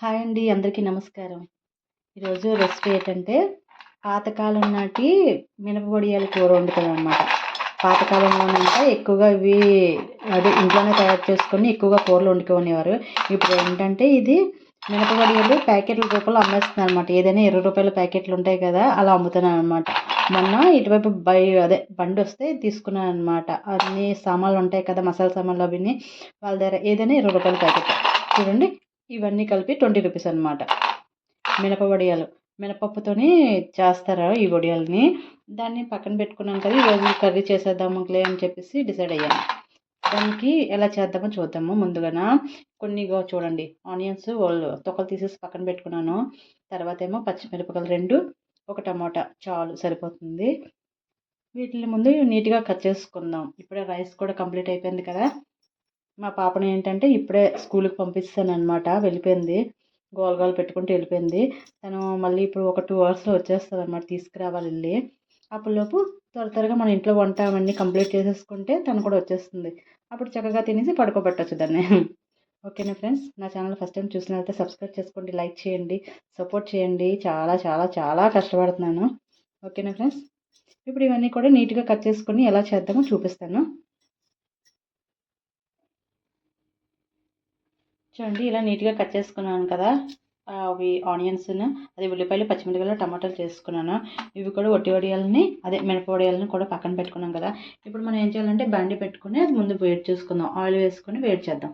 Hi అండి, అందరికీ నమస్కారం. ఈరోజు రెసిపీ ఏంటంటే పాతకాలం నాటి మినపొడియాల కూర వండుతామన్నమాట. పాతకాలంలోనంటే ఎక్కువగా ఇవి ఇంట్లోనే తయారు చేసుకొని ఎక్కువగా కూరలు వండుకునేవారు. ఇప్పుడు ఏంటంటే ఇది మినపొడియాలు ప్యాకెట్ల రూపంలో అమ్మేస్తున్నారు అనమాట. ఏదైనా ₹20 ప్యాకెట్లు ఉంటాయి కదా, అలా అమ్ముతున్నాను అనమాట. మొన్న ఇటువైపు బండి వస్తే తీసుకున్నాను అనమాట. అన్ని సామాన్లు ఉంటాయి కదా, మసాలా సామాన్లు అవన్నీ వాళ్ళ దగ్గర ఏదైనా ₹20 ప్యాకెట్. చూడండి, ఇవన్నీ కలిపి ₹20 అనమాట. మినప మినపప్పుతోని చేస్తారు ఈ వడియాలని. దాన్ని పక్కన పెట్టుకున్నాను కదా, ఈరోజు కర్రీ చేసేద్దాములే అని చెప్పేసి డిసైడ్ అయ్యాను. దానికి ఎలా చేద్దామో చూద్దాము. ముందుగాన కొన్ని చూడండి, ఆనియన్స్ తొక్కలు తీసేసి పక్కన పెట్టుకున్నాను. తర్వాత ఏమో పచ్చిమిరపకాయలు 2, ఒక టమాటా చాలు, సరిపోతుంది. వీటిని ముందు నీట్గా కట్ చేసుకుందాం. ఇప్పుడే రైస్ కూడా కంప్లీట్ అయిపోయింది కదా. మా పాపని ఏంటంటే ఇప్పుడే స్కూల్కి పంపిస్తాను అనమాట. వెళ్ళిపోయింది, గోల పెట్టుకుంటూ వెళ్ళిపోయింది. తను మళ్ళీ ఇప్పుడు ఒక 2 అవర్స్లో వచ్చేస్తుంది అనమాట, తీసుకురావాలి వెళ్ళి. అప్పటిలోపు త్వరగా మన ఇంట్లో వంట అవన్నీ కంప్లీట్ చేసేసుకుంటే తను కూడా వచ్చేస్తుంది. అప్పుడు చక్కగా తినేసి పడుకోబెట్టచ్చు దాన్ని. ఓకేనా ఫ్రెండ్స్, నా ఛానల్ ఫస్ట్ టైం చూసినట్లయితే సబ్స్క్రైబ్ చేసుకోండి, లైక్ చేయండి, సపోర్ట్ చేయండి. చాలా చాలా చాలా కష్టపడుతున్నాను. ఓకేనా ఫ్రెండ్స్, ఇప్పుడు ఇవన్నీ కూడా నీట్గా కట్ చేసుకొని ఎలా చేద్దామో చూపిస్తాను. చూడండి, ఇలా నీట్గా కట్ చేసుకున్నాను కదా. అవి ఆనియన్స్ను, ఉల్లిపాయలు, పచ్చిమిరపకాయలు, టమాటాలు చేసుకున్నాను. ఇవి కూడా వడియాలని, మినప వడియాలని కూడా పక్కన పెట్టుకున్నాం కదా. ఇప్పుడు మనం ఏం చేయాలంటే బండి పెట్టుకుని అది ముందు వేడి చేసుకుందాం. ఆయిల్ వేసుకొని వేడి చేద్దాం.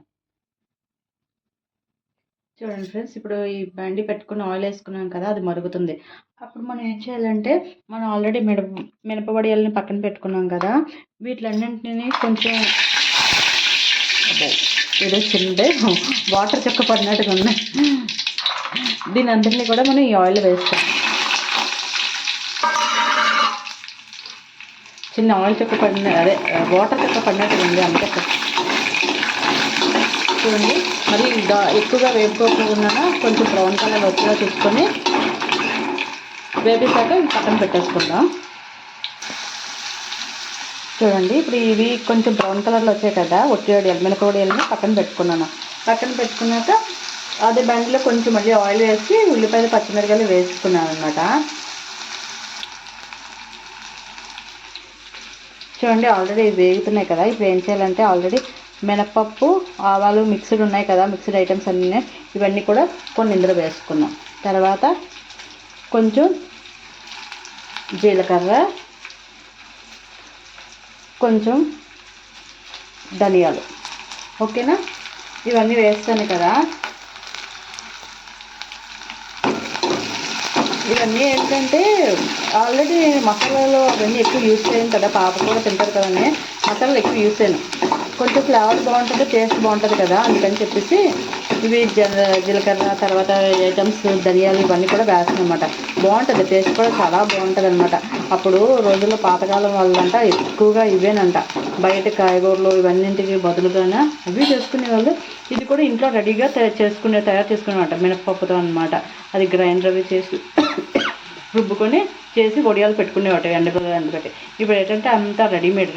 చూడండి ఫ్రెండ్స్, ఇప్పుడు ఈ బండి పెట్టుకుని ఆయిల్ వేసుకున్నాం కదా, అది మరుగుతుంది. అప్పుడు మనం ఏం చేయాలంటే మనం ఆల్రెడీ మినప వడియాలని పక్కన పెట్టుకున్నాం కదా, వీటిలన్నింటినీ కొంచెం ఏదో చిన్నదే వాటర్ చుక్క పడినట్టుగా ఉన్నాయి. దీని అందరినీ కూడా మనం ఈ ఆయిల్ వేస్తాం. చిన్న ఆయిల్ చుక్క పడిన వాటర్ చుక్క పడినట్టుగా ఉంది అంతే. చూడండి, మరి ఎక్కువగా వేపుకోకుండా కొంచెం బ్రౌన్ కలర్ వచ్చేలా చూసుకొని వేపేసాక పక్కన పెట్టేసుకుందాం. చూడండి, ఇప్పుడు ఇవి కొంచెం బ్రౌన్ కలర్లో వచ్చాయి కదా, మినప వడియాలని పక్కన పెట్టుకున్నాను. పక్కన పెట్టుకున్నాక అదే బండిలో కొంచెం మళ్ళీ ఆయిల్ వేసి ఉల్లిపాయలు, పచ్చిమిరపకాయలు వేసుకున్నాను అనమాట. చూడండి, ఆల్రెడీ వేగుతున్నాయి కదా. ఇప్పుడు ఏం చేయాలంటే ఆల్రెడీ మినపప్పు, ఆవాలు మిక్స్డ్ ఉన్నాయి కదా, మిక్స్డ్ ఐటమ్స్ అన్నీ, ఇవన్నీ కూడా కొన్ని ఇందులో వేసుకున్నాం. తర్వాత కొంచెం జీలకర్ర, కొంచెం ధనియాలు. ఓకేనా, ఇవన్నీ వేస్తాను కదా. ఇవన్నీ ఏంటంటే ఆల్రెడీ మసాలాలు అవన్నీ ఎక్కువ యూజ్ చేయను కదా, పాప కూడా తింటారు కదని మసాలాలు ఎక్కువ యూజ్ చేయను. కొంచెం ఫ్లేవర్ బాగుంటుంది, టేస్ట్ బాగుంటుంది కదా, అందుకని చెప్పేసి ఇవి జీలకర్ర, తర్వాత ఐటమ్స్, ధనియాలు ఇవన్నీ కూడా వేస్తాను అనమాట. బాగుంటుంది, టేస్ట్ కూడా చాలా బాగుంటుంది అనమాట. అప్పుడు రోజుల్లో పాతకాలం వాళ్ళంట ఎక్కువగా ఇవేనంట, బయట కాయగూరలు ఇవన్నింటికి బదులుగానే అవి చేసుకునేవాళ్ళు. ఇది కూడా ఇంట్లో రెడీగా తయారు చేసుకునేవాట మినపప్పుతో అనమాట. అది గ్రైండర్ అవి చేసి రుబ్బుకొని చేసి వడియాలు పెట్టుకునేవాట ఎండబెట్టి. ఇప్పుడు ఏంటంటే అంతా రెడీమేడ్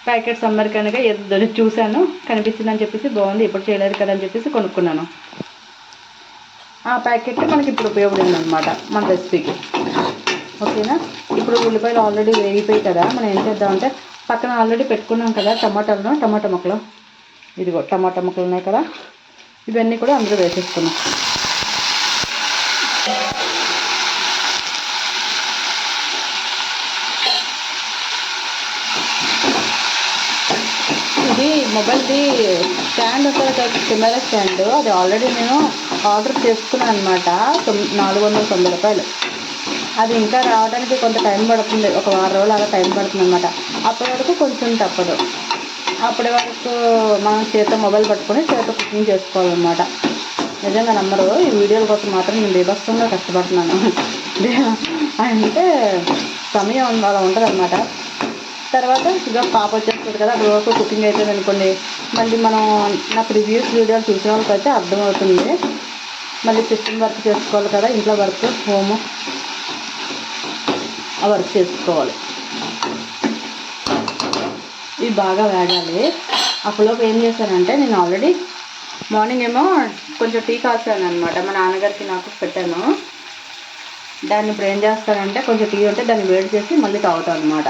ప్యాకెట్స్ అమ్మారు కనుక ఏదో చూశాను, కనిపించిందని చెప్పేసి బాగుంది, ఇప్పుడు చేయలేదు కదా అని చెప్పేసి కొనుక్కున్నాను. ఆ ప్యాకెట్ మనకి ఇప్పుడు ఉపయోగపడింది అనమాట మన రెసిపీకి. ఓకేనా, ఇప్పుడు ఉల్లిపాయలు ఆల్రెడీ వేగిపోయి కదా, మనం ఏం చేద్దామంటే పక్కన ఆల్రెడీ పెట్టుకున్నాం కదా టమాటా ముక్కలు, ఇదిగో టమాటా ముక్కలు ఉన్నాయి కదా, ఇవన్నీ కూడా అందులో వేసేసుకున్నాం. ఇది మొబైల్ది స్టాండ్ ఉంటుంది కదా, కెమెరా స్టాండ్, అది ఆల్రెడీ నేను ఆర్డర్ చేసుకున్నాను అనమాట. ₹490. అది ఇంకా రావడానికి కొంత టైం పడుతుంది, ఒక 6 రోజులు అలా టైం పడుతుంది అనమాట. అప్పటి వరకు కొంచెం తప్పదు. అప్పటి వరకు మనం మొబైల్ పట్టుకొని కుకింగ్ చేసుకోవాలన్నమాట. నిజంగా నమ్మరు, ఈ వీడియోల కోసం మాత్రం నేను బీభత్సంగా కష్టపడుతున్నాను. అంటే సమయం అలా ఉంటుంది అనమాట. తర్వాత ఇక పాప వచ్చేస్తుంది కదా, అప్పటి వరకు కుకింగ్ అవుతుంది అనుకోండి. మళ్ళీ మనం నా ప్రీవియస్ వీడియోలు చూసిన వాళ్ళకి అయితే అర్థమవుతుంది. మళ్ళీ సిస్టమ్ వర్క్ చేసుకోవాలి కదా, ఇంట్లో వర్క్, హోమ్ ఆ వర్క్ చేసుకోవాలి. ఇవి బాగా వేగాలి. అప్పటిలోపు ఏం చేశానంటే నేను ఆల్రెడీ మార్నింగ్ ఏమో కొంచెం టీ కాస్తాను అనమాట, మా నాన్నగారికి నాకు పెట్టాను. దాన్ని ఇప్పుడు ఏం చేస్తానంటే కొంచెం టీ ఉంటే దాన్ని వేడి చేసి మళ్ళీ తాగుతాను అనమాట.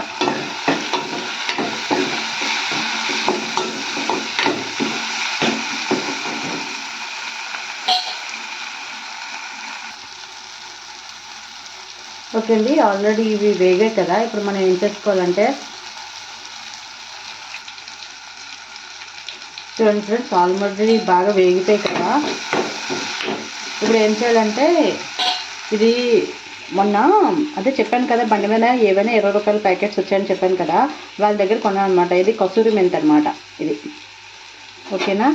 ఓకే అండి, ఆల్రెడీ ఇవి వేగాయి కదా. ఇప్పుడు మనం ఏం చేసుకోవాలంటే చూడండి ఫ్రెండ్స్, ఆల్రెడీ బాగా వేగిపోయి కదా. ఇప్పుడు ఏం చేయాలంటే ఇది మొన్న అదే చెప్పాను కదా, బండి మీద ఏవైనా 20 రూపాయల ప్యాకెట్స్ వచ్చాయని చెప్పాను కదా, వాళ్ళ దగ్గర కొన్నాను అనమాట. ఇది కసూరి మెంతి అనమాట ఇది. ఓకేనా,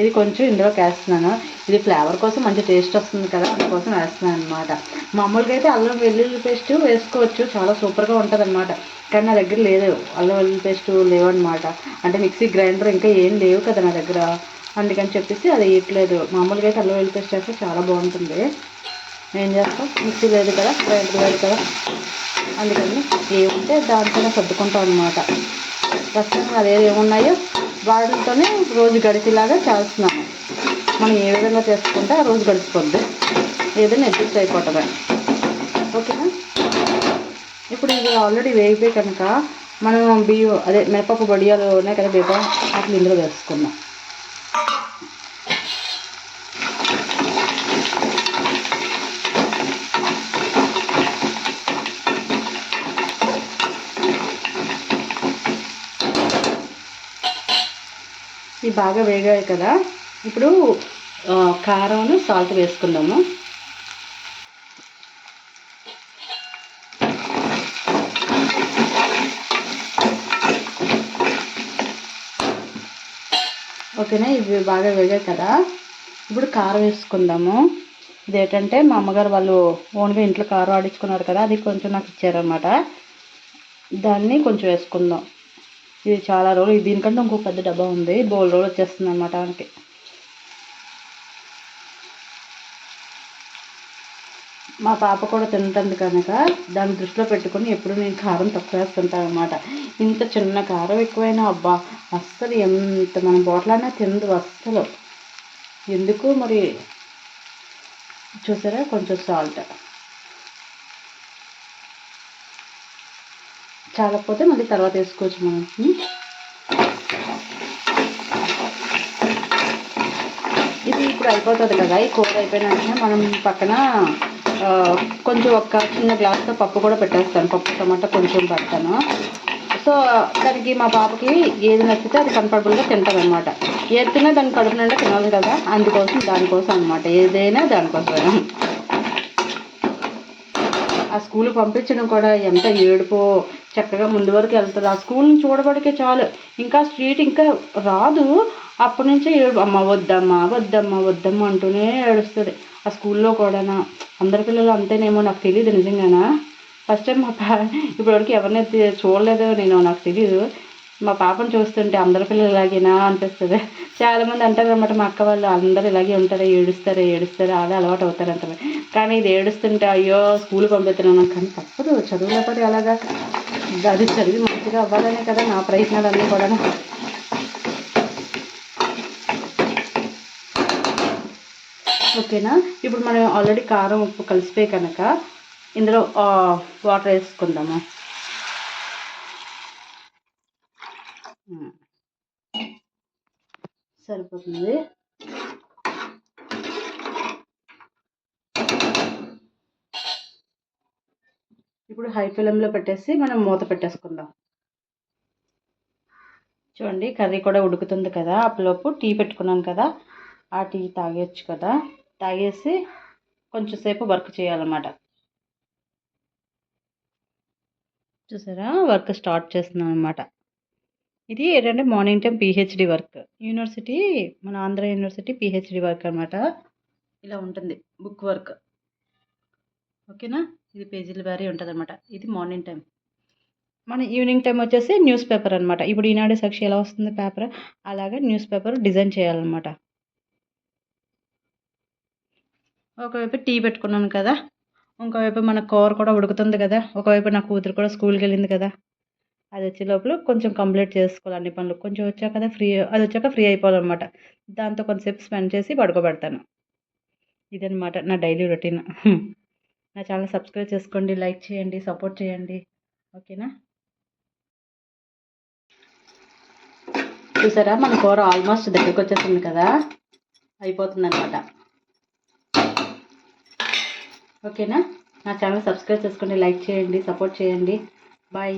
ఇది కొంచెం ఇందులోకి వేస్తున్నాను. ఇది ఫ్లేవర్ కోసం మంచి టేస్ట్ వస్తుంది కదా, అందుకోసం వేస్తున్నాను అనమాట. మామూలుగా అయితే అల్లం వెల్లుల్లి పేస్ట్ వేసుకోవచ్చు, చాలా సూపర్గా ఉంటుంది అనమాట. కానీ నా దగ్గర లేదు, అల్లం వెల్లుల్లి పేస్ట్ లేవన్నమాట. అంటే మిక్సీ గ్రైండర్ ఇంకా ఏం లేవు కదా నా దగ్గర, అందుకని చెప్పేసి అది వేయట్లేదు. మామూలుగా అయితే అల్లం వెల్లుల్లి పేస్ట్ వేస్తే చాలా బాగుంటుంది. ఏం చేస్తాం, మిక్సీ లేదు కదా, గ్రైండర్ లేదు కదా, అందుకని ఏముంటే దాంతోనే సర్దుకుంటాం అనమాట. ప్రస్తుతం అదే ఏమున్నాయో వాటితోనే రోజు గడిచేలాగా చేస్తున్నాను. మనం ఏ విధంగా చేసుకుంటే ఆ రోజు గడిచిపోద్ది, ఏదైనా అడ్జస్ట్ అయిపోవటమే. ఓకేనా, ఇప్పుడు ఇది ఆల్రెడీ వేగిపోయి కనుక మనం బియ్యం అదే మినపప్పు బడియాలు ఉన్నాయి కదా బేబా, అట్లా ఇందులో వేసుకుందాం. ఇవి బాగా వేగాయి కదా. ఇప్పుడు కారం సాల్ట్ వేసుకుందాము. ఓకేనా, ఇవి బాగా వేగాయి కదా. ఇప్పుడు కారం వేసుకుందాము. ఇదేంటంటే మా అమ్మగారు వాళ్ళు ఓన్గా ఇంట్లో కారం ఆడించుకున్నారు కదా, అది కొంచెం నాకు ఇచ్చారనమాట. దాన్ని కొంచెం వేసుకుందాం. ఇది చాలా రోజులు, దీనికంటే ఇంకో పెద్ద డబ్బా ఉంది, బోల్ రోజులు వచ్చేస్తుంది అనమాట దానికి. మా పాప కూడా తింటుంది కనుక దాన్ని దృష్టిలో పెట్టుకొని ఎప్పుడు నేను కారం తక్కువ వేస్తుంటాను అనమాట. ఇంత చిన్న కారం ఎక్కువైనా అబ్బా అస్సలు ఎంత మనం బోట్లాడినా తిందు అస్సలు. ఎందుకు మరి, చూసారా, కొంచెం సాల్ట్ చాలకపోతే మళ్ళీ తర్వాత వేసుకోవచ్చు మనం. ఇది ఇప్పుడు అయిపోతుంది కదా, ఈ కూర అయిపోయిన వెంటనే మనం పక్కన కొంచెం ఒక చిన్న గ్లాస్తో పప్పు కూడా పెట్టేస్తాను. పప్పు టమాటా కొంచెం పెడతాను. సో దానికి మా పాపకి ఏది నచ్చితే అది కంఫర్టబుల్గా తింటుంది అనమాట. ఏది తిన్నా దాని కడుపు నిండా తినాలి కదా, అందుకోసం దానికోసం అనమాట, ఏదైనా దానికోసం. ఆ స్కూల్ పంపించడం కూడా ఎంత ఏడుపో, చక్కగా ముందు వరకు వెళ్తుంది. ఆ స్కూల్ని చూడబడికే చాలు, ఇంకా స్ట్రీట్ ఇంకా రాదు, అప్పటి నుంచే ఏడు, అమ్మ వద్దమ్మా వద్దమ్మా వద్దమ్మా అంటూనే ఏడుస్తుంది. ఆ స్కూల్లో కూడా అందరి పిల్లలు అంతేనేమో నాకు తెలియదు నిజంగానా. ఫస్ట్ టైం ఇప్పటివరకు ఎవరినైతే చూడలేదు నేను, నాకు తెలియదు. మా పాపను చూస్తుంటే అందరి పిల్లలు ఇలాగేనా అనిపిస్తుంది. చాలామంది అంటారు అనమాట, మా అక్క వాళ్ళు అందరూ ఇలాగే ఉంటారు, ఏడుస్తారు అలా అలవాటు అవుతారంటారు. కానీ ఇది ఏడుస్తుంటే అయ్యో స్కూల్ పంపిస్తున్నాను, కానీ తప్పదు, చదువులేకపోతే అలాగా, అది చదివి మంచిగా అవ్వాలనే కదా నా ప్రయత్నాలన్నీ కూడా. ఓకేనా, ఇప్పుడు మనం ఆల్రెడీ కారం ఉప్పు కలిసిపోయి కనుక ఇందులో వాటర్ వేసుకుందాము. సరిపోతుంది. ఇప్పుడు హై ఫ్లేమ్లో పెట్టేసి మనం మూత పెట్టేసుకుందాం. చూడండి, కర్రీ కూడా ఉడుకుతుంది కదా. అప్పటిలోపు టీ పెట్టుకున్నాను కదా, ఆ టీ తాగేయచ్చు కదా. తాగేసి కొంచెం సేపు వర్క్ చేయాలన్నమాట. చూసారా, వర్క్ స్టార్ట్ చేస్తున్నాను అనమాట. ఇది ఏంటంటే morning time PhD work, university, మన ఆంధ్ర యూనివర్సిటీ పిహెచ్డి వర్క్ అనమాట. ఇలా ఉంటుంది బుక్ వర్క్. ఓకేనా, ఇది పేజీల వారీ ఉంటుంది అనమాట. ఇది మార్నింగ్ టైం. మన ఈవినింగ్ టైం వచ్చేసి న్యూస్ పేపర్ అనమాట. ఇప్పుడు ఈనాడు సాక్షి ఎలా వస్తుంది పేపర్, అలాగే న్యూస్ పేపర్ డిజైన్ చేయాలన్నమాట. ఒకవైపు టీ పెట్టుకున్నాను కదా, ఇంకోవైపు మన కూర కూడా ఉడుకుతుంది కదా, ఒకవైపు నా కూతురు కూడా స్కూల్కి వెళ్ళింది కదా, అది వచ్చే లోపల కొంచెం కంప్లీట్ చేసుకోవాలి అన్ని పనులు. కొంచెం వచ్చాక కదా అది వచ్చాక ఫ్రీ అయిపోవాలన్నమాట. దాంతో కొంతసేపు స్పెండ్ చేసి పడుకోబెడతాను. ఇదనమాట నా డైలీ రొటీన్. నా ఛానల్ సబ్స్క్రైబ్ చేసుకోండి, లైక్ చేయండి, సపోర్ట్ చేయండి. ఓకేనా? చూసారా మన కూర ఆల్మోస్ట్ దగ్గరికి వచ్చేసింది కదా, అయిపోతుంది అనమాట. ఓకేనా? నా ఛానల్ సబ్స్క్రైబ్ చేసుకోండి, లైక్ చేయండి, సపోర్ట్ చేయండి. బాయ్.